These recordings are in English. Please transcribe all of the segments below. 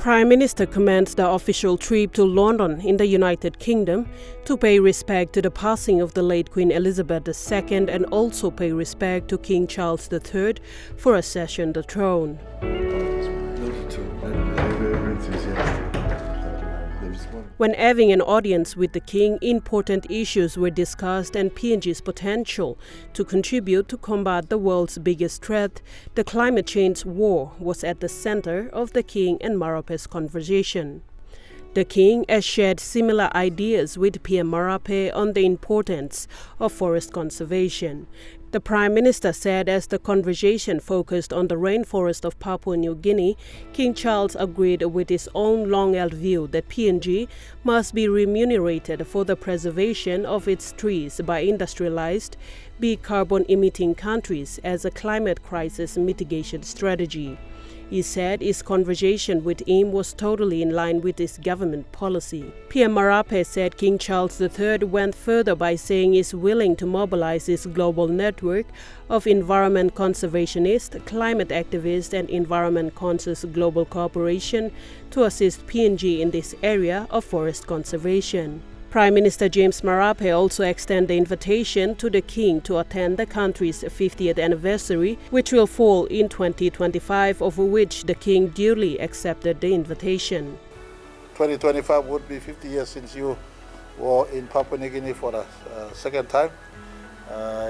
Prime Minister commenced the official trip to London in the United Kingdom to pay respect to the passing of the late Queen Elizabeth II and also pay respect to King Charles III for accession to the throne. When having an audience with the King, important issues were discussed and PNG's potential to contribute to combat the world's biggest threat, the climate change war, was at the center of the King and MARAPE's conversation. The King has shared similar ideas with PM MARAPE on the importance of forest conservation. The Prime Minister said as the conversation focused on the rainforest of Papua New Guinea, King Charles agreed with his own long-held view that PNG must be remunerated for the preservation of its trees by industrialized, big carbon-emitting countries as a climate crisis mitigation strategy. He said his conversation with him was totally in line with his government policy. PM MARAPE said King Charles III went further by saying he's willing to mobilize his global network of environment conservationists, climate activists, and environment-conscious global cooperation to assist PNG in this area of forest conservation. Prime Minister James MARAPE also extended the invitation to the King to attend the country's 50th anniversary, which will fall in 2025, of which the King duly accepted the invitation. 2025 would be 50 years since you were in Papua New Guinea for the second time.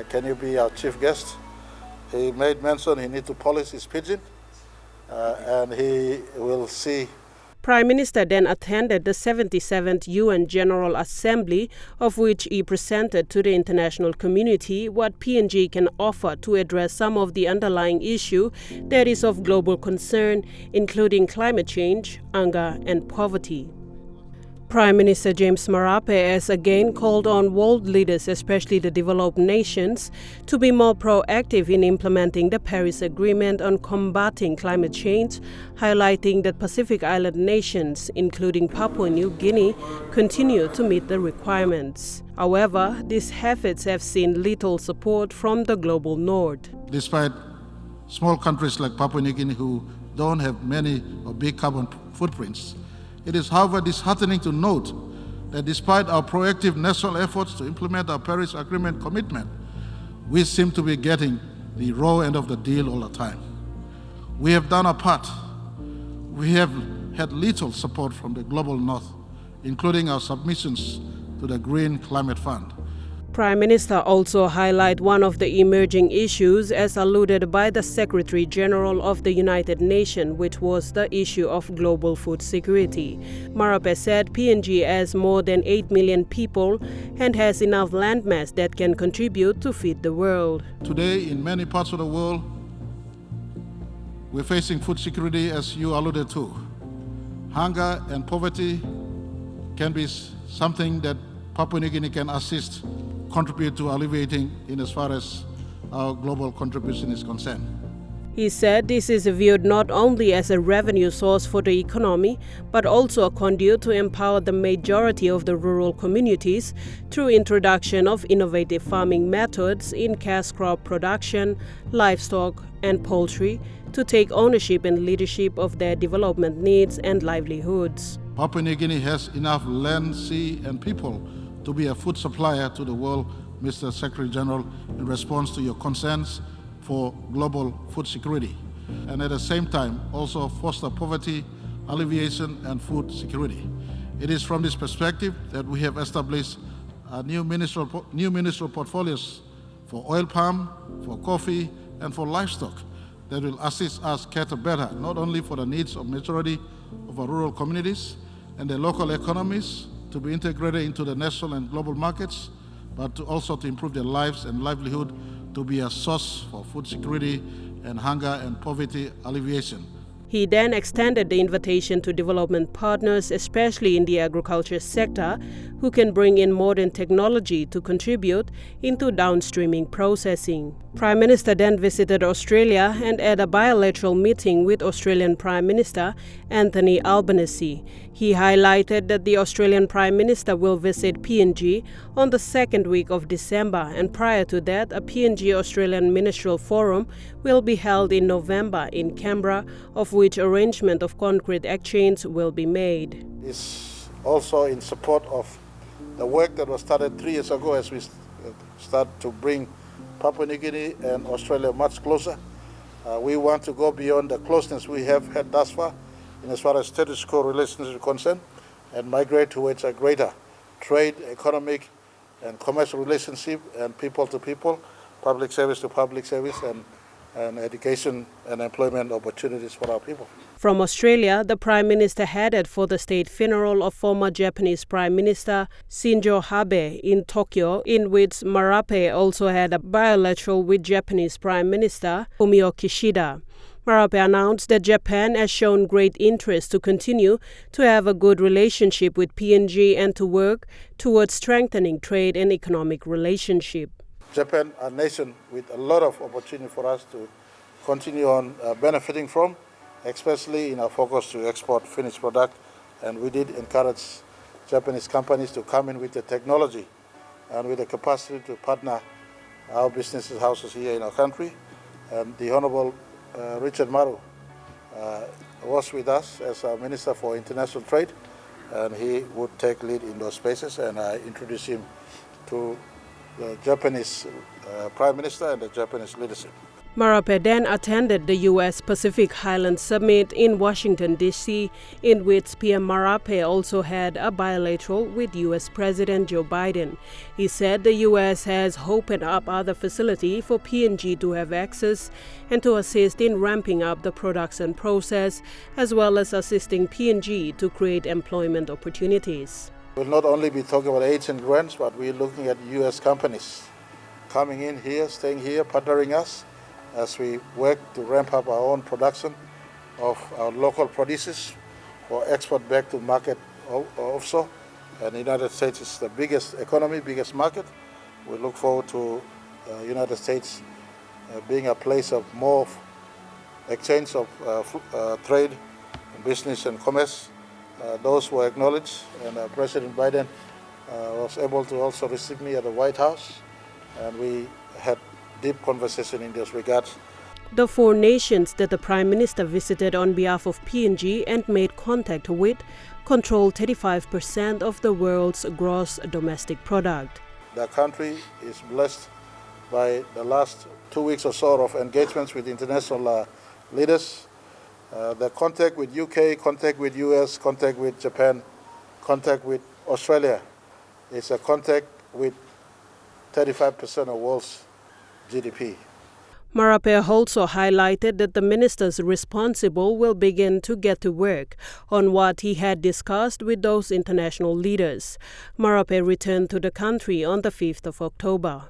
Can you be our chief guest? He made mention he needs to polish his pigeon and he will see. Prime Minister then attended the 77th UN General Assembly, of which he presented to the international community what PNG can offer to address some of the underlying issues that is of global concern, including climate change, hunger, and poverty. Prime Minister James MARAPE has again called on world leaders, especially the developed nations, to be more proactive in implementing the Paris Agreement on combating climate change, highlighting that Pacific Island nations, including Papua New Guinea, continue to meet the requirements. However, these efforts have seen little support from the global north. Despite small countries like Papua New Guinea who don't have many or big carbon footprints, it is, however, disheartening to note that despite our proactive national efforts to implement our Paris Agreement commitment, we seem to be getting the raw end of the deal all the time. We have done our part. We have had little support from the global north, including our submissions to the Green Climate Fund. Prime Minister also highlighted one of the emerging issues as alluded by the Secretary General of the United Nations, which was the issue of global food security. MARAPE said PNG has more than 8 million people and has enough landmass that can contribute to feed the world. Today, in many parts of the world, we're facing food security, as you alluded to. Hunger and poverty can be something that Papua New Guinea can contribute to alleviating in as far as our global contribution is concerned. He said this is viewed not only as a revenue source for the economy, but also a conduit to empower the majority of the rural communities through introduction of innovative farming methods in cash crop production, livestock, and poultry to take ownership and leadership of their development needs and livelihoods. Papua New Guinea has enough land, sea, and people to be a food supplier to the world, Mr. Secretary General, in response to your concerns for global food security, and at the same time also foster poverty, alleviation, and food security. It is from this perspective that we have established new ministerial portfolios for oil palm, for coffee, and for livestock that will assist us cater better, not only for the needs of majority of our rural communities and their local economies, to be integrated into the national and global markets, but also to improve their lives and livelihood, to be a source for food security and hunger and poverty alleviation. He then extended the invitation to development partners, especially in the agriculture sector, who can bring in modern technology to contribute into downstreaming processing. Prime Minister then visited Australia and had a bilateral meeting with Australian Prime Minister Anthony Albanese. He highlighted that the Australian Prime Minister will visit PNG on the second week of December, and prior to that, a PNG Australian Ministerial Forum will be held in November in Canberra, of which which arrangement of concrete exchange will be made. It's also in support of the work that was started 3 years ago as we start to bring Papua New Guinea and Australia much closer. We want to go beyond the closeness we have had thus far in as far as status quo relations are concerned and migrate towards a greater trade, economic and commercial relationship and people to people, public service to public service and education and employment opportunities for our people. From Australia, the Prime Minister headed for the state funeral of former Japanese Prime Minister Shinzo Abe in Tokyo, in which MARAPE also had a bilateral with Japanese Prime Minister Fumio Kishida. MARAPE announced that Japan has shown great interest to continue to have a good relationship with PNG and to work towards strengthening trade and economic relationship. Japan, a nation with a lot of opportunity for us to continue on benefiting from, especially in our focus to export finished product. And we did encourage Japanese companies to come in with the technology and with the capacity to partner our businesses houses here in our country. And the Honorable Richard Maru was with us as our Minister for International Trade, and he would take lead in those spaces, and I introduced him to the Japanese Prime Minister and the Japanese leadership. MARAPE then attended the U.S. Pacific Highlands Summit in Washington, D.C., in which PM MARAPE also had a bilateral with U.S. President Joe Biden. He said the U.S. has opened up other facilities for PNG to have access and to assist in ramping up the production process, as well as assisting PNG to create employment opportunities. We'll not only be talking about aids and grants, but we're looking at U.S. companies coming in here, staying here, partnering us, as we work to ramp up our own production of our local produces for export back to market also. And the United States is the biggest economy, biggest market. We look forward to the United States being a place of more exchange of trade, business and commerce. Those were acknowledged, and President Biden was able to also receive me at the White House, and we had deep conversation in this regard. The four nations that the Prime Minister visited on behalf of PNG and made contact with control 35% of the world's gross domestic product. The country is blessed by the last 2 weeks or so of engagements with international leaders. The contact with UK, contact with US, contact with Japan, contact with Australia is a contact with 35% of the world's GDP. MARAPE also highlighted that the ministers responsible will begin to get to work on what he had discussed with those international leaders. MARAPE returned to the country on the 5th of October.